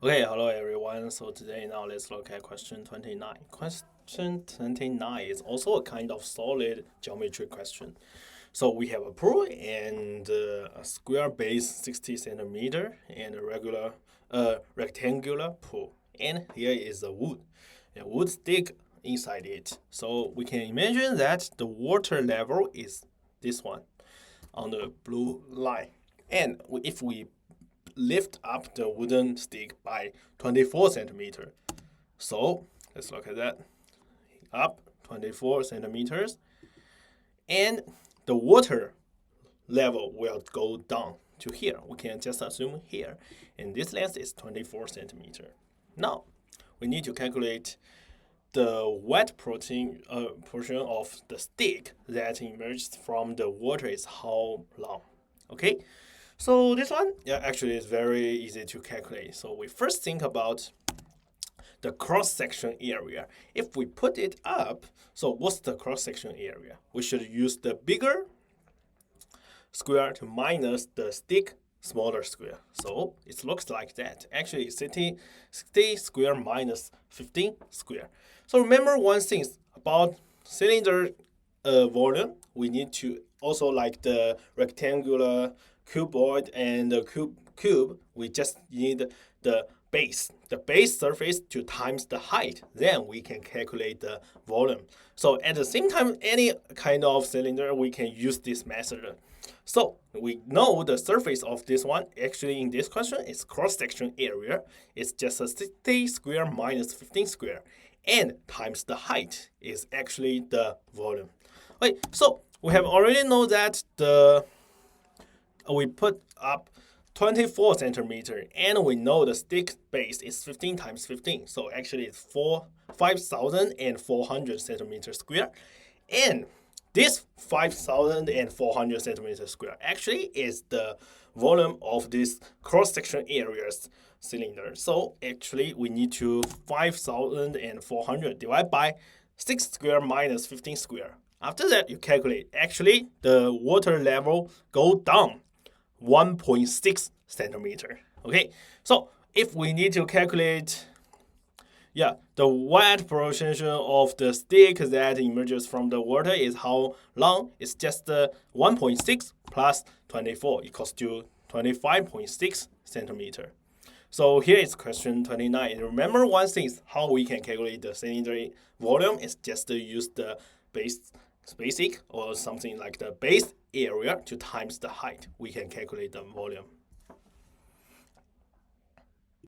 Okay, hello everyone. So today now let's look at question 29. Question 29 is also a kind of solid geometry question. So we have a pool and a square base 60 centimeter and a regular rectangular pool. And here is a wood stick inside it. So we can imagine that the water level is this one on the blue line. And if we lift up the wooden stick by 24 centimeter. So let's look at that. Up 24 centimeters. And the water level will go down to here. We can just assume here. And this length is 24 centimeter. Now, we need to calculate the wet portion of the stick that emerged from the water is how long. Okay, so this one, yeah, actually is very easy to calculate. So we first think about the cross-section area. If we put it up, so what's the cross-section area? We should use the bigger square to minus the stick smaller square. So it looks like that. Actually, 60 square minus 15 square. So remember one thing about cylinder volume. We need to also like the rectangular cuboid and the cube. We just need the base surface to times the height. Then we can calculate the volume. So at the same time, any kind of cylinder, we can use this method. So we know the surface of this one, actually in this question, is cross-section area. It's just a 60 square minus 15 square. And times the height is actually the volume. Okay, so we have already know that we put up 24 centimeter, and we know the stick base is 15 times 15. So actually it's 5,400 centimeters square. And this 5,400 centimeters square actually is the volume of this cross-section areas cylinder. So actually we need to 5,400 divided by 6 square minus 15 square. After that, you calculate. Actually, the water level go down 1.6 centimeter. Okay, so if we need to calculate the wet portion of the stick that emerges from the water is how long? It's just 1.6 plus 24 equals to 25.6 centimeter. So here is question 29. And remember one thing is how we can calculate the cylinder volume is just to use the basic or something like the base area to times the height. We can calculate the volume.